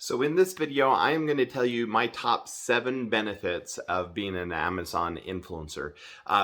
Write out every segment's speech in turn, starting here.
So in this video, I am going to tell you my top 7 benefits of being an Amazon influencer.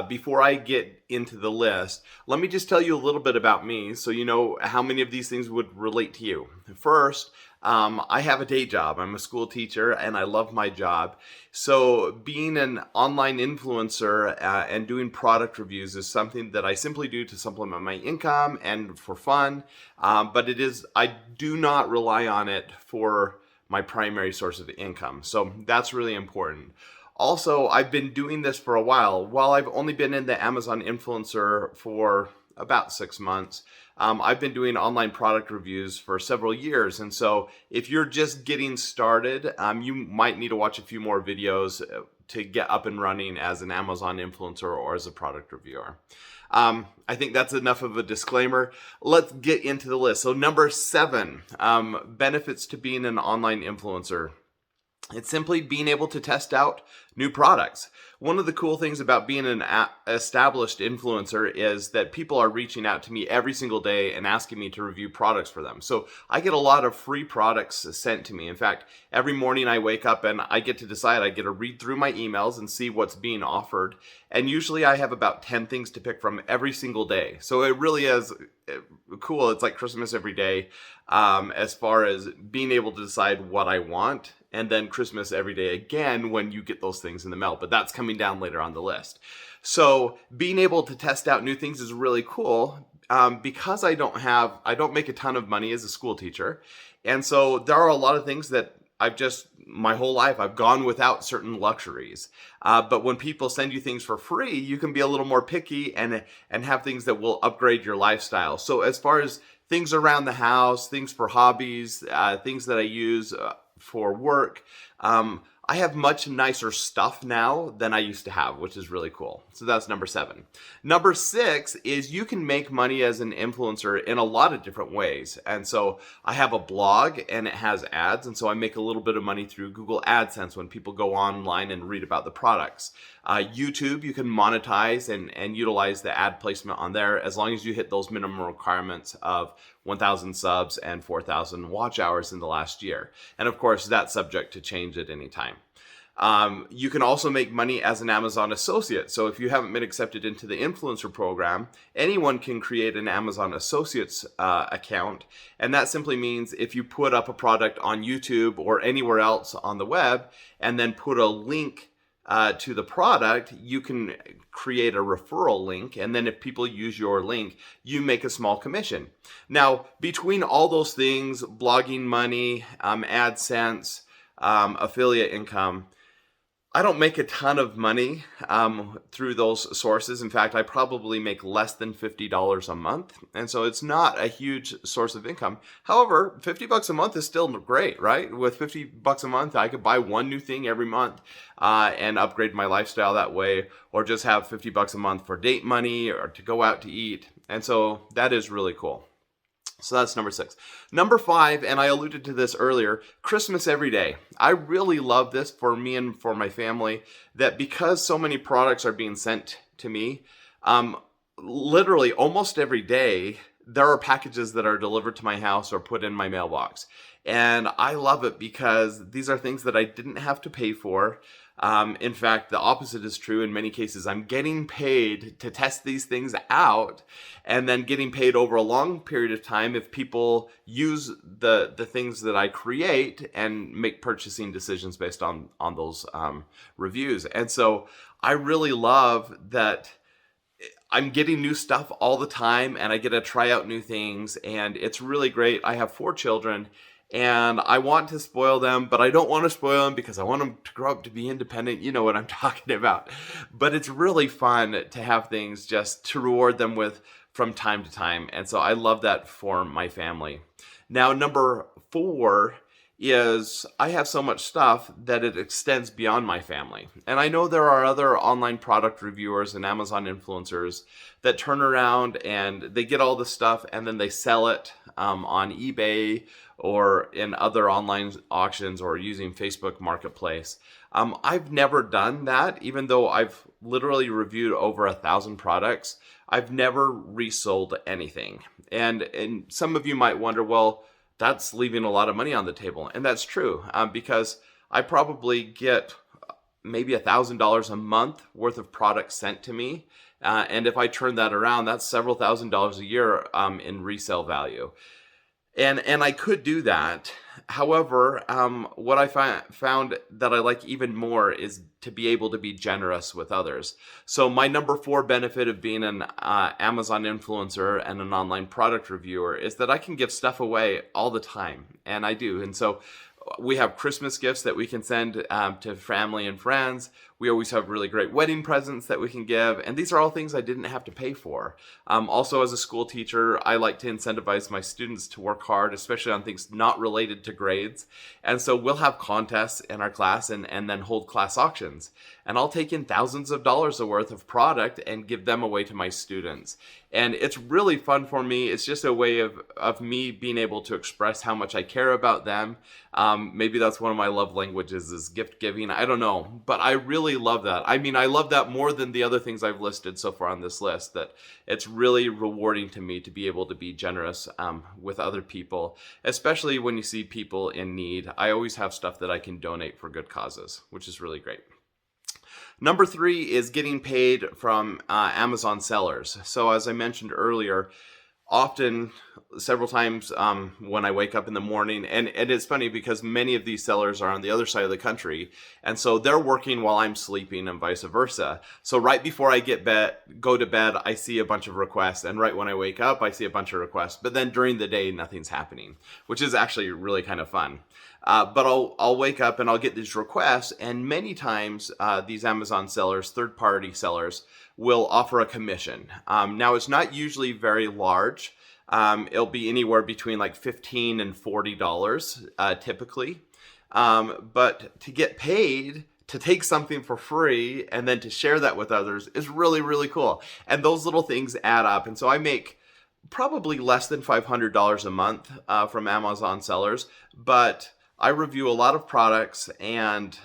Before I get into the list, let me just tell you a little bit about me so you know how many of these things would relate to you. First, I have a day job. I'm a school teacher and I love my job. So being an online influencer and doing product reviews is something that I simply do to supplement my income and for fun. But I do not rely on it for my primary source of income. So that's really important. Also, I've been doing this for a while. While I've only been in the Amazon influencer for about 6 months, I've been doing online product reviews for several years. And so if you're just getting started, you might need to watch a few more videos to get up and running as an Amazon influencer or as a product reviewer. I think that's enough of a disclaimer. Let's get into the list. So number 7, benefits to being an online influencer. It's simply being able to test out new products. One of the cool things about being an established influencer is that people are reaching out to me every single day and asking me to review products for them. So I get a lot of free products sent to me. In fact, every morning I wake up and I get to decide, I get to read through my emails and see what's being offered. And usually I have about 10 things to pick from every single day. So it really is cool. It's like Christmas every day as far as being able to decide what I want. And then Christmas every day again when you get those things in the mail. But that's coming down later on the list. So being able to test out new things is really cool because I don't make a ton of money as a school teacher. And so there are a lot of things that my whole life, I've gone without certain luxuries. But when people send you things for free, you can be a little more picky and have things that will upgrade your lifestyle. So as far as things around the house, things for hobbies, things that I use for work, I have much nicer stuff now than I used to have, which is really cool. So that's number 7. Number 6 is you can make money as an influencer in a lot of different ways. And so I have a blog and it has ads. And so I make a little bit of money through Google AdSense when people go online and read about the products. YouTube, you can monetize and utilize the ad placement on there as long as you hit those minimum requirements of 1,000 subs and 4,000 watch hours in the last year. And of course, that's subject to change at any time. You can also make money as an Amazon associate. So if you haven't been accepted into the influencer program, anyone can create an Amazon associates account. And that simply means if you put up a product on YouTube or anywhere else on the web and then put a link to the product, you can create a referral link. And then if people use your link, you make a small commission. Now, between all those things, blogging money, AdSense, affiliate income, I don't make a ton of money through those sources. In fact, I probably make less than $50 a month. And so it's not a huge source of income. However, $50 a month is still great, right? With $50 a month, I could buy one new thing every month and upgrade my lifestyle that way, or just have $50 a month for date money or to go out to eat. And so that is really cool. So that's number 6. Number 5, and I alluded to this earlier, Christmas every day. I really love this for me and for my family, that because so many products are being sent to me, literally almost every day, there are packages that are delivered to my house or put in my mailbox. And I love it because these are things that I didn't have to pay for. In fact, the opposite is true. In many cases, I'm getting paid to test these things out and then getting paid over a long period of time if people use the things that I create and make purchasing decisions based on those reviews. And so I really love that I'm getting new stuff all the time and I get to try out new things, and it's really great. I have 4 children. And I want to spoil them, but I don't want to spoil them because I want them to grow up to be independent. You know what I'm talking about. But it's really fun to have things just to reward them with from time to time. And so I love that for my family. Now, number 4 is I have so much stuff that it extends beyond my family. And I know there are other online product reviewers and Amazon influencers that turn around and they get all this stuff and then they sell it on eBay or in other online auctions or using Facebook Marketplace. I've never done that, even though I've literally reviewed over 1,000 products. I've never resold anything. And some of you might wonder, well, that's leaving a lot of money on the table. And that's true, because I probably get maybe $1,000 a month worth of products sent to me. And if I turn that around, that's several $1,000s a year in resale value. And I could do that. However, what I found that I like even more is to be able to be generous with others. So my number 4 benefit of being an Amazon influencer and an online product reviewer is that I can give stuff away all the time, and I do. And so we have Christmas gifts that we can send to family and friends. We always have really great wedding presents that we can give. And these are all things I didn't have to pay for. Also, as a school teacher, I like to incentivize my students to work hard, especially on things not related to grades. And so we'll have contests in our class and then hold class auctions. And I'll take in thousands of dollars worth of product and give them away to my students. And it's really fun for me. It's just a way of me being able to express how much I care about them. Maybe that's one of my love languages is gift giving. I don't know, but I really love that. I mean, I love that more than the other things I've listed so far on this list, that it's really rewarding to me to be able to be generous with other people, especially when you see people in need. I always have stuff that I can donate for good causes, which is really great. Number 3 is getting paid from Amazon sellers. So as I mentioned earlier, often several times when I wake up in the morning, and it's funny because many of these sellers are on the other side of the country, and so they're working while I'm sleeping and vice versa. So right before I go to bed, I see a bunch of requests, and right when I wake up, I see a bunch of requests. But then during the day, nothing's happening, which is actually really kind of fun. But I'll wake up and I'll get these requests, and many times these Amazon sellers, third-party sellers, will offer a commission. Now, it's not usually very large. It'll be anywhere between like $15 and $40 typically. But to get paid to take something for free and then to share that with others is really, really cool. And those little things add up. And so I make probably less than $500 a month from Amazon sellers, but I review a lot of products, and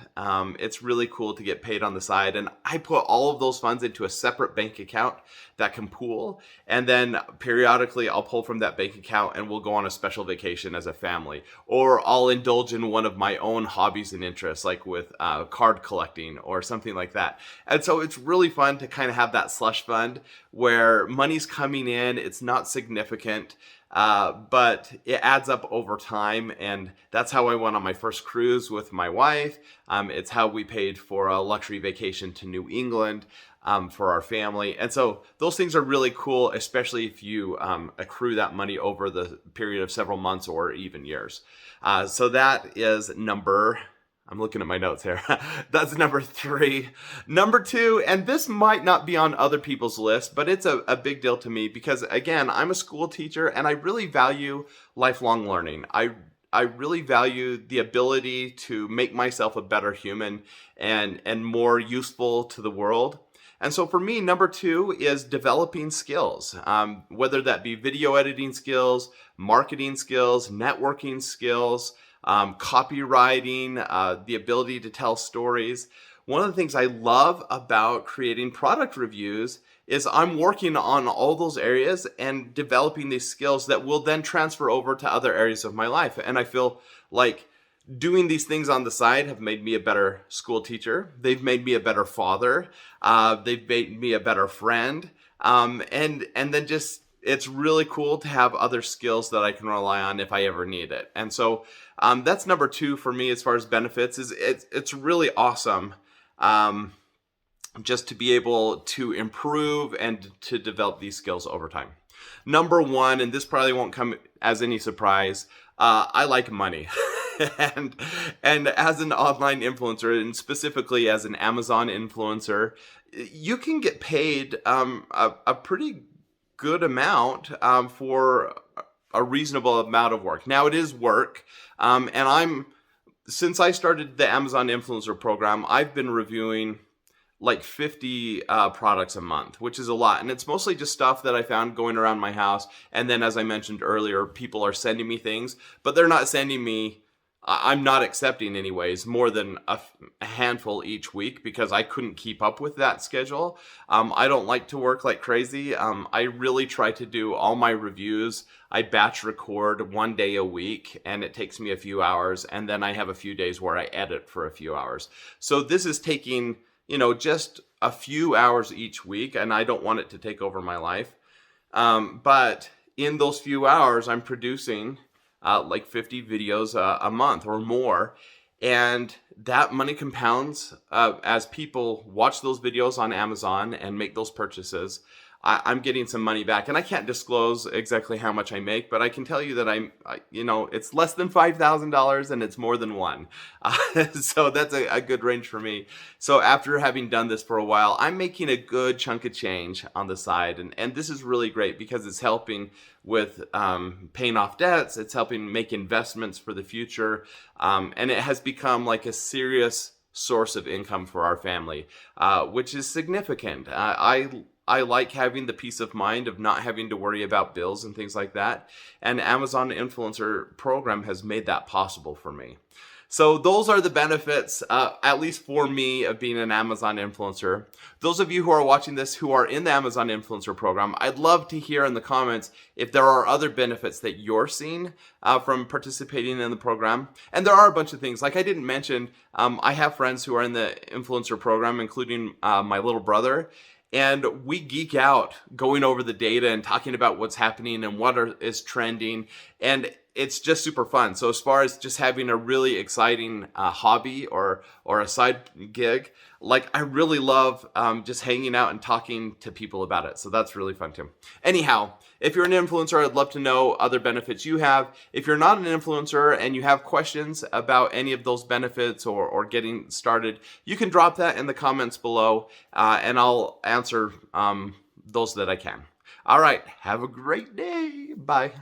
it's really cool to get paid on the side. And I put all of those funds into a separate bank account that can pool. And then periodically I'll pull from that bank account and we'll go on a special vacation as a family. Or I'll indulge in one of my own hobbies and interests, like with card collecting or something like that. And so it's really fun to kind of have that slush fund where money's coming in, it's not significant, but it adds up over time. And that's how I went on my first cruise with my wife. It's how we paid for a luxury vacation to New England for our family. And so those things are really cool, especially if you accrue that money over the period of several months or even years. So that is I'm looking at my notes here. That's number 3. Number 2, and this might not be on other people's list, but it's a big deal to me because, again, I'm a school teacher and I really value lifelong learning. I really value the ability to make myself a better human and more useful to the world. And so for me, number 2 is developing skills, whether that be video editing skills, marketing skills, networking skills, copywriting, the ability to tell stories. One of the things I love about creating product reviews is I'm working on all those areas and developing these skills that will then transfer over to other areas of my life. And I feel like doing these things on the side have made me a better school teacher. They've made me a better father. They've made me a better friend. And then just, it's really cool to have other skills that I can rely on if I ever need it. And so that's number 2 for me as far as benefits. It's really awesome just to be able to improve and to develop these skills over time. Number 1, and this probably won't come as any surprise, I like money. and as an online influencer, and specifically as an Amazon influencer, you can get paid a pretty good amount for a reasonable amount of work. Now, it is work, and since I started the Amazon Influencer Program, I've been reviewing like 50 products a month, which is a lot. And it's mostly just stuff that I found going around my house. And then, as I mentioned earlier, people are sending me things, but they're not sending me I'm not accepting anyways more than a handful each week because I couldn't keep up with that schedule. I don't like to work like crazy. I really try to do all my reviews. I batch record 1 day a week, and it takes me a few hours, and then I have a few days where I edit for a few hours. So this is taking, just a few hours each week, and I don't want it to take over my life. But in those few hours, I'm producing like 50 videos a month or more. And that money compounds as people watch those videos on Amazon and make those purchases. I'm getting some money back, and I can't disclose exactly how much I make, but I can tell you that it's less than $5,000 and it's more than one. So that's a good range for me. So after having done this for a while, I'm making a good chunk of change on the side. And this is really great because it's helping with paying off debts. It's helping make investments for the future. And it has become like a serious source of income for our family, which is significant. I like having the peace of mind of not having to worry about bills and things like that. And Amazon Influencer Program has made that possible for me. So those are the benefits, at least for me, of being an Amazon influencer. Those of you who are watching this who are in the Amazon Influencer Program, I'd love to hear in the comments if there are other benefits that you're seeing from participating in the program. And there are a bunch of things. Like I didn't mention, I have friends who are in the influencer program, including my little brother. And we geek out going over the data and talking about what's happening and what is trending. And it's just super fun. So as far as just having a really exciting hobby or a side gig, like I really love just hanging out and talking to people about it. So that's really fun too. Anyhow, if you're an influencer, I'd love to know other benefits you have. If you're not an influencer and you have questions about any of those benefits or getting started, you can drop that in the comments below and I'll answer those that I can. All right, have a great day. Bye.